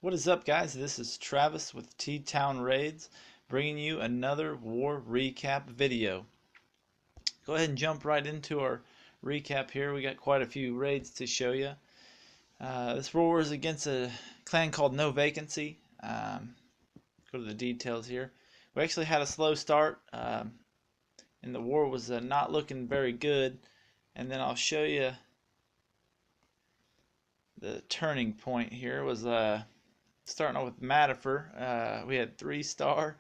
What is up, guys? This is Travis with T-Town Raids, bringing you another war recap video. Go ahead and jump right into our recap here. We got quite a few raids to show you. This war is against a clan called No Vacancy. Go to the details here. We actually had a slow start, and the war was not looking very good. And then I'll show you the turning point here. It was starting off with Madifer. We had 3-star,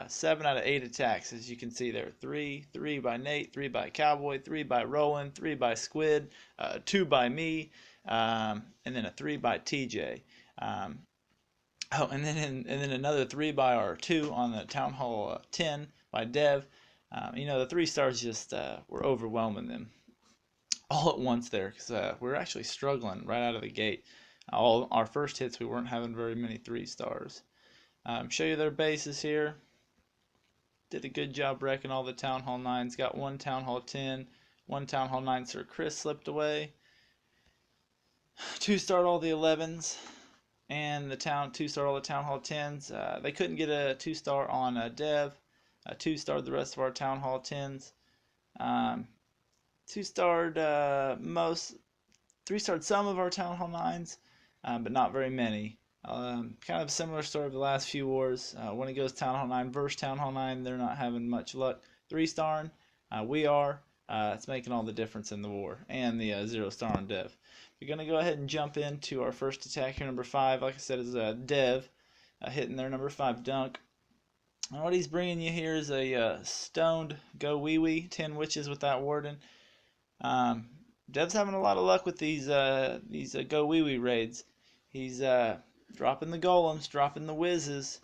7 out of 8 attacks, as you can see there. 3 by Nate, 3 by Cowboy, 3 by Rowan, 3 by Squid, 2 by me, and then a 3 by TJ. And then another 3 by R2 on the Town Hall 10 by Dev. The 3 stars just were overwhelming them all at once there, because we were actually struggling right out of the gate. All our first hits, we weren't having very many 3 stars. Show you their bases here. Did a good job wrecking all the Town Hall 9s. Got 1 Town Hall 10, 1 Town Hall 9. Sir Chris slipped away. 2-starred all the 11s, and the 2-starred all the Town Hall 10s. They couldn't get a 2-star on Dev. 2-starred the rest of our Town Hall 10s. 2-starred 3-starred some of our Town Hall 9s, but not very many. Kind of a similar story of the last few wars. When it goes Town Hall 9 versus Town Hall 9, they're not having much luck. 3-starring, we are. It's making all the difference in the war. And the 0-star on Dev. We're going to go ahead and jump into our first attack here. Number 5, like I said, is Dev, hitting their number 5 dunk. And what he's bringing you here is a stoned GoWiWi, 10 witches with that warden. Dev's having a lot of luck with these GoWiWi raids. He's dropping the golems, dropping the whizzes,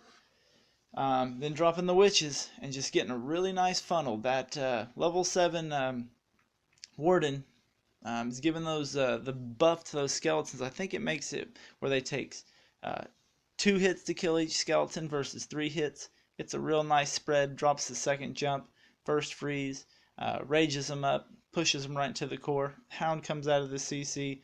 then dropping the witches, and just getting a really nice funnel. That level 7 warden is giving those the buff to those skeletons. I think it makes it where they take 2 hits to kill each skeleton versus 3 hits. Gets a real nice spread, drops the second jump, first freeze, rages them up, pushes them right into the core. Hound comes out of the CC.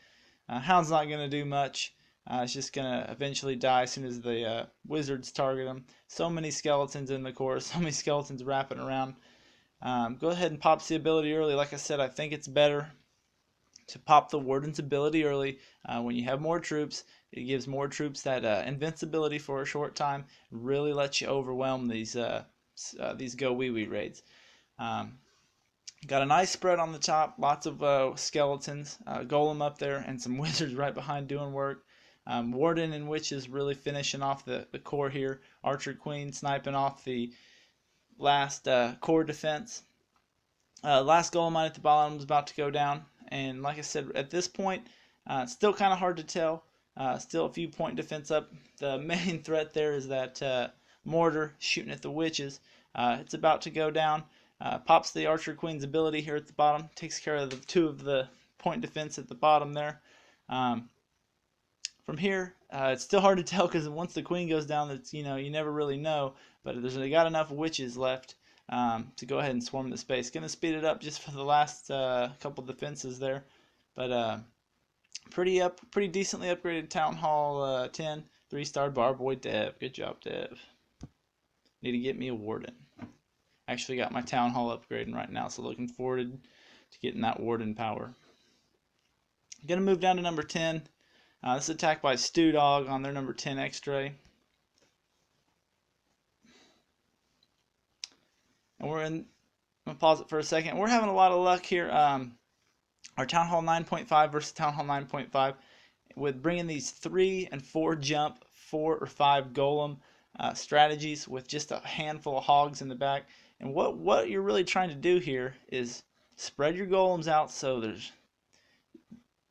Hound's not going to do much. It's just going to eventually die as soon as the wizards target him. So many skeletons in the core, so many skeletons wrapping around. Go ahead and pops the ability early. Like I said, I think it's better to pop the warden's ability early. When you have more troops, it gives more troops that invincibility for a short time. Really lets you overwhelm these GoWiWi raids. Got a nice spread on the top, lots of skeletons, golem up there, and some wizards right behind doing work. Warden and witches really finishing off the core here. Archer Queen sniping off the last core defense. Last golem mine at the bottom is about to go down, and like I said, at this point, it's still kind of hard to tell. Still a few point defense up. The main threat there is that mortar shooting at the witches. It's about to go down. Pops the Archer Queen's ability here at the bottom. Takes care of the 2 of the point defense at the bottom there. From here, it's still hard to tell because once the Queen goes down, it's, you never really know. But they got enough witches left to go ahead and swarm the space. Going to speed it up just for the last couple defenses there. But pretty decently upgraded Town Hall 10, 3-star Barboy Dev. Good job, Dev. Need to get me a warden. Actually got my Town Hall upgrading right now, so looking forward to getting that warden power. Gonna move down to number 10. This is attacked by Stew Dog on their number 10 X-Ray. And I'm gonna pause it for a second. We're having a lot of luck here. Our Town Hall 9.5 versus Town Hall 9.5 with bringing these 3 and 4 jump, 4 or 5 golem strategies with just a handful of hogs in the back. And what you're really trying to do here is spread your golems out so there's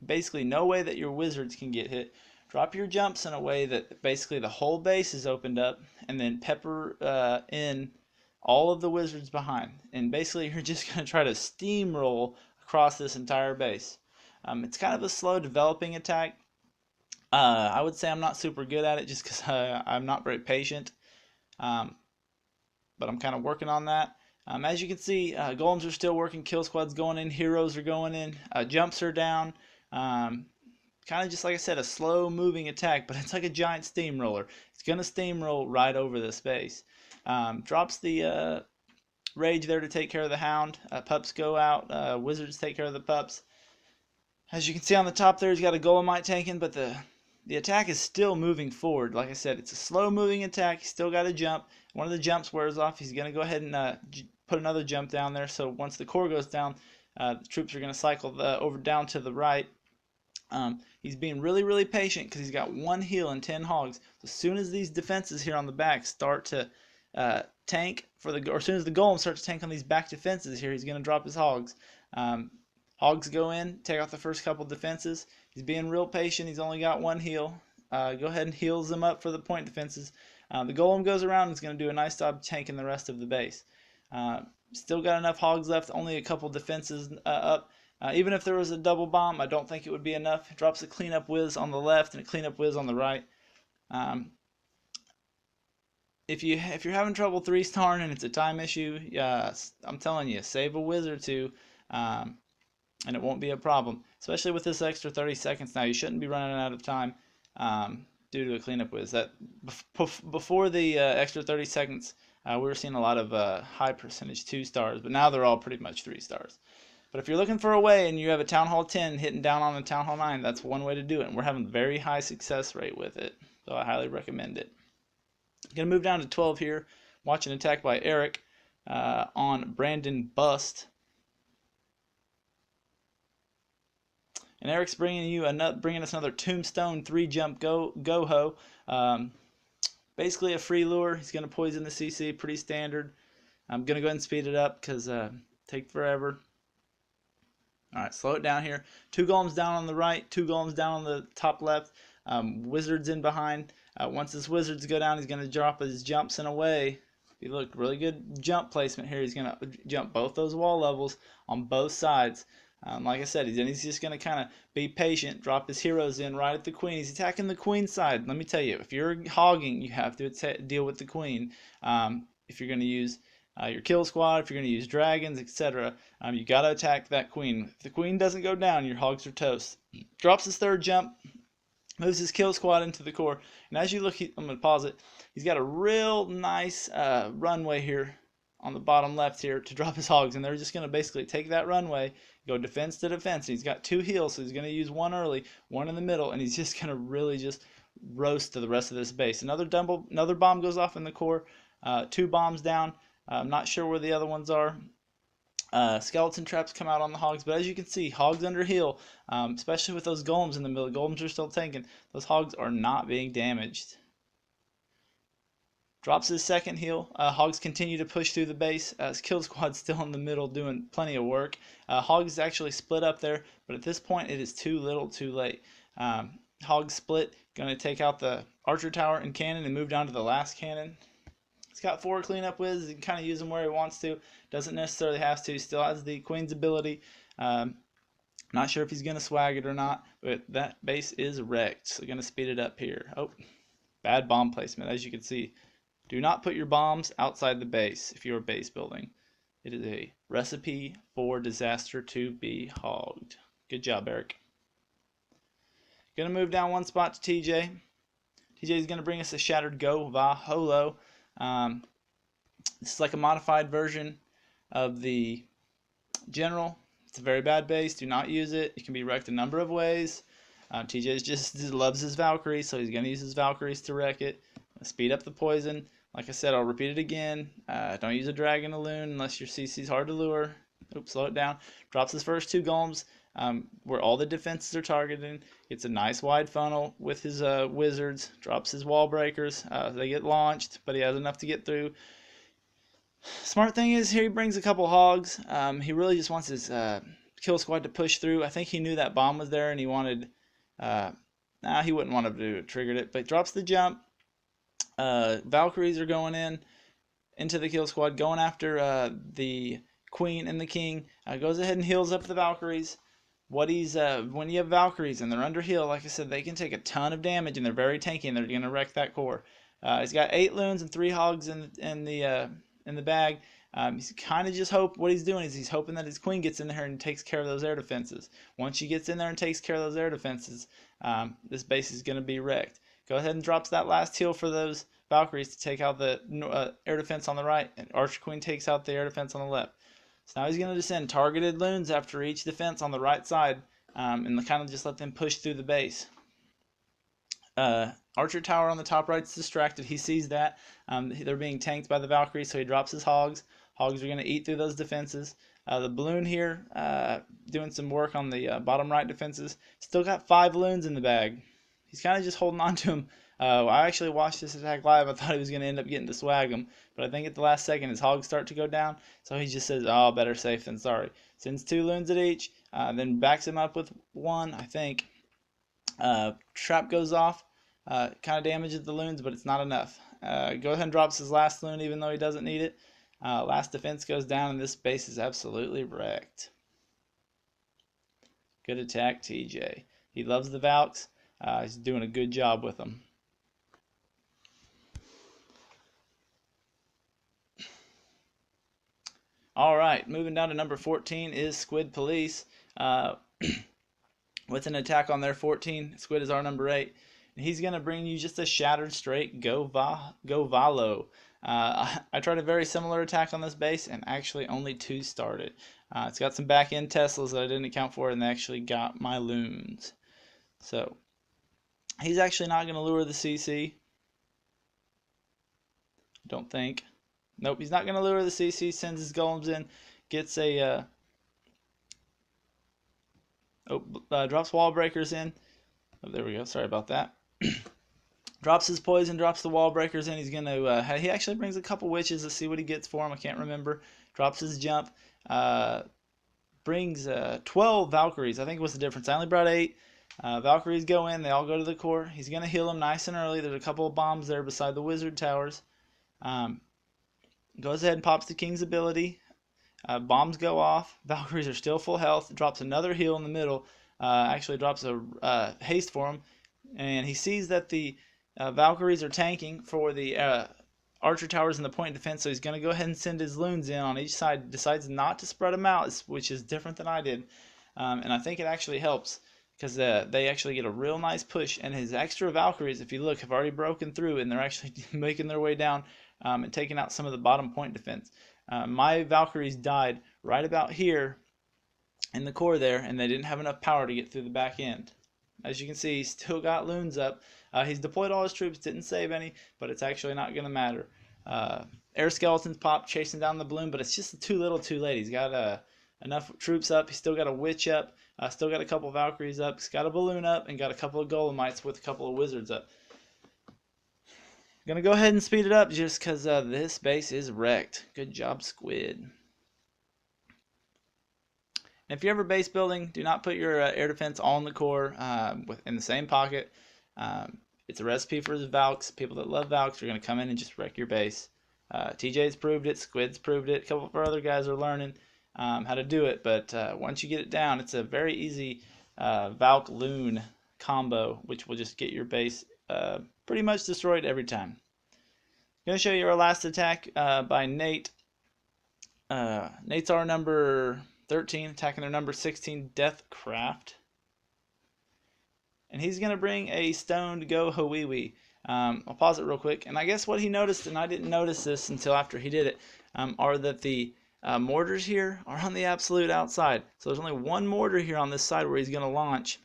basically no way that your wizards can get hit. Drop your jumps in a way that basically the whole base is opened up, and then pepper in all of the wizards behind. And basically you're just going to try to steamroll across this entire base. It's kind of a slow developing attack. I would say I'm not super good at it just because I'm not very patient. But I'm kind of working on that. As you can see, golems are still working, kill squads going in, heroes are going in, jumps are down. kind of just like I said, a slow moving attack, but it's like a giant steamroller. It's going to steamroll right over this base. Drops the Rage there to take care of the Hound. Pups go out. Wizards take care of the pups. As you can see on the top there, he's got a Golemite tanking, but the attack is still moving forward. Like I said, it's a slow moving attack. He's still got a jump. One of the jumps wears off. He's going to go ahead and put another jump down there. So once the core goes down, the troops are going to cycle over down to the right. He's being really, really patient because he's got 1 heal and 10 hogs. As soon as these defenses here on the back start to tank or as soon as the golem starts to tank on these back defenses here, he's going to drop his hogs. Hogs go in, take out the first couple defenses. He's being real patient. He's only got 1 heal. Go ahead and heals them up for the point defenses. The golem goes around and is going to do a nice job tanking the rest of the base. Still got enough hogs left, only a couple defenses up. Even if there was a double bomb, I don't think it would be enough. It drops a cleanup whiz on the left and a cleanup whiz on the right. If you're having trouble 3-starring and it's a time issue, I'm telling you, save a whiz or two, and it won't be a problem. Especially with this extra 30 seconds now, you shouldn't be running out of time due to a cleanup whiz. That before the extra 30 seconds, we were seeing a lot of high percentage 2-stars, but now they're all pretty much 3-stars. But if you're looking for a way and you have a Town Hall 10 hitting down on the Town Hall 9, that's one way to do it. And we're having a very high success rate with it. So I highly recommend it. Going to move down to 12 here. Watch an attack by Eric on Brandon Bust. And Eric's bringing us another Tombstone 3-jump Goho. Basically a free lure. He's going to poison the CC. Pretty standard. I'm going to go ahead and speed it up because take forever. Alright, slow it down here. 2 golems down on the right, 2 golems down on the top left. Wizards in behind. Once this wizards go down, he's going to drop his jumps and away. If you look, really good jump placement here. He's going to jump both those wall levels on both sides. Like I said, he's just going to kind of be patient, drop his heroes in right at the queen. He's attacking the queen side. Let me tell you, if you're hogging, you have to deal with the queen. If you're going to use your kill squad, if you're going to use dragons, etc., you got to attack that queen. If the queen doesn't go down, your hogs are toast. Drops his 3rd jump, moves his kill squad into the core, and as you look, I'm going to pause it, he's got a real nice runway here on the bottom left here to drop his hogs, and they're just going to basically take that runway, go defense to defense, and he's got 2 heals, so he's going to use 1 early, 1 in the middle, and he's just going to really just roast to the rest of this base. Another bomb goes off in the core, 2 bombs down. I'm not sure where the other ones are. Skeleton traps come out on the hogs, but as you can see, hogs under heal, especially with those golems in the middle. Golems are still tanking. Those hogs are not being damaged. Drops his 2nd heal. Hogs continue to push through the base. His kill squad's still in the middle doing plenty of work. Hogs actually split up there, but at this point it is too little too late. Hogs split, going to take out the archer tower and cannon and move down to the last cannon. He's got 4 cleanup whizzes. He can kind of use them where he wants to. Doesn't necessarily have to. Still has the queen's ability. Not sure if he's going to swag it or not, but that base is wrecked. So going to speed it up here. Oh, bad bomb placement. As you can see, do not put your bombs outside the base if you're base building. It is a recipe for disaster to be hogged. Good job, Eric. Going to move down 1 spot to TJ. TJ is going to bring us a shattered GoVaHolo. This is like a modified version of the general. It's a very bad base. Do not use it. It can be wrecked a number of ways. TJ just loves his Valkyries, so he's going to use his Valkyries to wreck it. Speed up the poison. Like I said, I'll repeat it again. Don't use a dragon or loon unless your CC is hard to lure. Oops, slow it down. Drops his first 2 golems where all the defenses are targeted. Gets a nice wide funnel with his wizards. Drops his wall breakers. They get launched, but he has enough to get through. Smart thing is here he brings a couple hogs. He really just wants his kill squad to push through. I think he knew that bomb was there and he wanted... he wouldn't want to do it, triggered it. But drops the jump. Valkyries are going into the kill squad, going after the queen and the king. Goes ahead and heals up the Valkyries. When you have Valkyries and they're under heal, like I said, they can take a ton of damage and they're very tanky and they're going to wreck that core. He's got 8 loons and 3 hogs in the bag. He's kind of just what he's doing is he's hoping that his queen gets in there and takes care of those air defenses. Once she gets in there and takes care of those air defenses, this base is going to be wrecked. Go ahead and drops that last heal for those Valkyries to take out the air defense on the right, and Archer Queen takes out the air defense on the left. So now he's going to just send targeted loons after each defense on the right side, and kind of just let them push through the base. Archer Tower on the top right is distracted. He sees that. They're being tanked by the Valkyries, so he drops his Hogs. Hogs are going to eat through those defenses. The balloon here, doing some work on the bottom right defenses. Still got 5 loons in the bag. He's kind of just holding on to him. I actually watched this attack live. I thought he was going to end up getting to swag him, but I think at the last second his Hogs start to go down, so he just says, oh, better safe than sorry. Sends 2 loons at each, then backs him up with 1, I think. Trap goes off, kind of damages the loons, but it's not enough. Go ahead and drops his last loon even though he doesn't need it. Last defense goes down, and this base is absolutely wrecked. Good attack, TJ. He loves the Valks. He's doing a good job with them. All right, moving down to number 14 is Squid Police. With an attack on their 14, Squid is our number 8. And he's going to bring you just a shattered straight GoVaHolo. I tried a very similar attack on this base, and actually only 2 started. It's got some back-end Teslas that I didn't account for, and they actually got my loons. So, he's actually not going to lure the CC. Don't think. Nope, he's not going to lure the CC, sends his golems in, gets a... drops wall breakers in. Oh, there we go, sorry about that. Drops his poison, drops the wall breakers in. He's going to... he actually brings a couple witches. Let's see what he gets for him. I can't remember. Drops his jump. Brings 12 Valkyries. I think what's the difference? I only brought 8. Valkyries go in. They all go to the core. He's going to heal them nice and early. There's a couple of bombs there beside the wizard towers. Goes ahead and pops the king's ability. Bombs go off. Valkyries are still full health. Drops another heal in the middle. Actually drops a haste for him. And he sees that the Valkyries are tanking for the archer towers in the point defense, so he's going to go ahead and send his loons in on each side. Decides not to spread them out, which is different than I did. And I think it actually helps, because they actually get a real nice push. And his extra Valkyries, if you look, have already broken through, and they're actually making their way down and taking out some of the bottom point defense. My Valkyries died right about here in the core there, and they didn't have enough power to get through the back end. As you can see, he's still got loons up. He's deployed all his troops, didn't save any, but it's actually not going to matter. Air skeletons pop, chasing down the balloon, but it's just too little too late. He's got enough troops up. He's still got a witch up, still got a couple Valkyries up. He's got a balloon up, and got a couple of golemites with a couple of wizards up. Gonna go ahead and speed it up just because this base is wrecked. Good job, Squid. And if you're ever base building, do not put your air defense all in the core in the same pocket. It's a recipe for the Valks. People that love Valks are going to come in and just wreck your base. TJ's proved it. Squid's proved it. A couple of our other guys are learning how to do it. But once you get it down, it's a very easy Valk Loon combo, which will just get your base pretty much destroyed every time. I'm going to show you our last attack by Nate. Nate's our number 13, attacking their number 16, Deathcraft. And he's going to bring a stoned GoWiWi. I'll pause it real quick. And I guess what he noticed, and I didn't notice this until after he did it, are that the mortars here are on the absolute outside. So there's only one mortar here on this side where he's going to launch.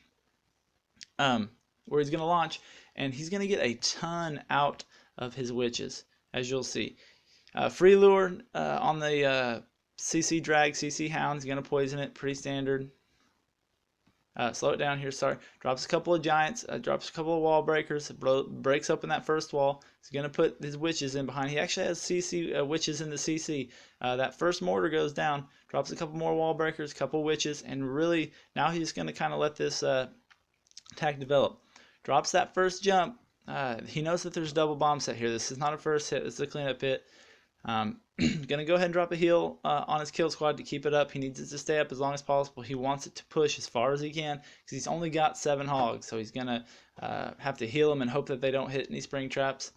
And he's going to get a ton out of his witches, as you'll see. Free lure on the CC drag, CC hound. He's going to poison it, pretty standard. Slow it down here, sorry. Drops a couple of giants, drops a couple of wall breakers, breaks open that first wall. He's going to put his witches in behind. He actually has CC witches in the CC. That first mortar goes down, drops a couple more wall breakers, a couple witches, and really now he's going to kind of let this attack develop. Drops that first jump. He knows that there's a double bomb set here. This is not a first hit, this is a cleanup hit. Gonna go ahead and drop a heal on his kill squad to keep it up. He needs it to stay up as long as possible. He wants it to push as far as he can because he's only got 7 hogs, so he's gonna have to heal them and hope that they don't hit any spring traps.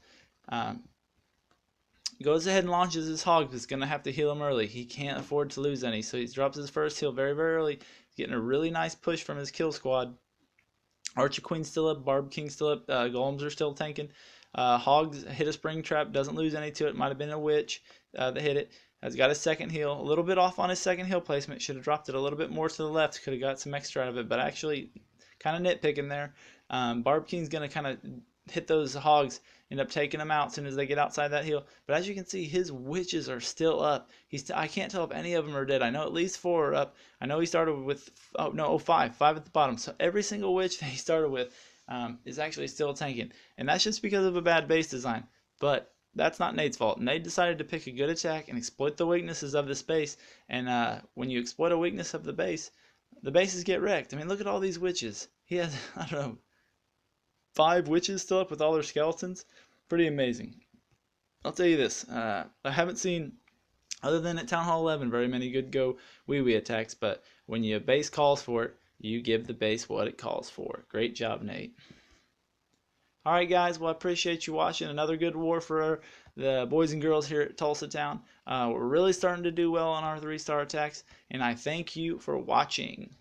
Goes ahead and launches his hog, but he's gonna have to heal him early. He can't afford to lose any, so he drops his first heal very, very early. He's getting a really nice push from his kill squad. Archer Queen's still up, Barb King's still up, Golems are still tanking. Hogs hit a spring trap, doesn't lose any to it. Might have been a witch that hit it. Has got his second heal, a little bit off on his second heal placement. Should have dropped it a little bit more to the left. Could have got some extra out of it, but actually kind of nitpicking there. Barb King's going to kind of hit those hogs, end up taking them out as soon as they get outside that hill. But as you can see, his witches are still up. I can't tell if any of them are dead. I know at least 4 are up. I know he started with, five at the bottom. So every single witch that he started with is actually still tanking. And that's just because of a bad base design. But that's not Nate's fault. Nate decided to pick a good attack and exploit the weaknesses of this base. And when you exploit a weakness of the bases get wrecked. I mean, look at all these witches. He has, I don't know, 5 witches still up with all their skeletons. Pretty amazing. I'll tell you this. I haven't seen, other than at Town Hall 11, very many good GoWiWi attacks. But when your base calls for it, you give the base what it calls for. Great job, Nate. Alright guys, well I appreciate you watching. Another good war for the boys and girls here at Tulsa Town. We're really starting to do well on our 3-star attacks, and I thank you for watching.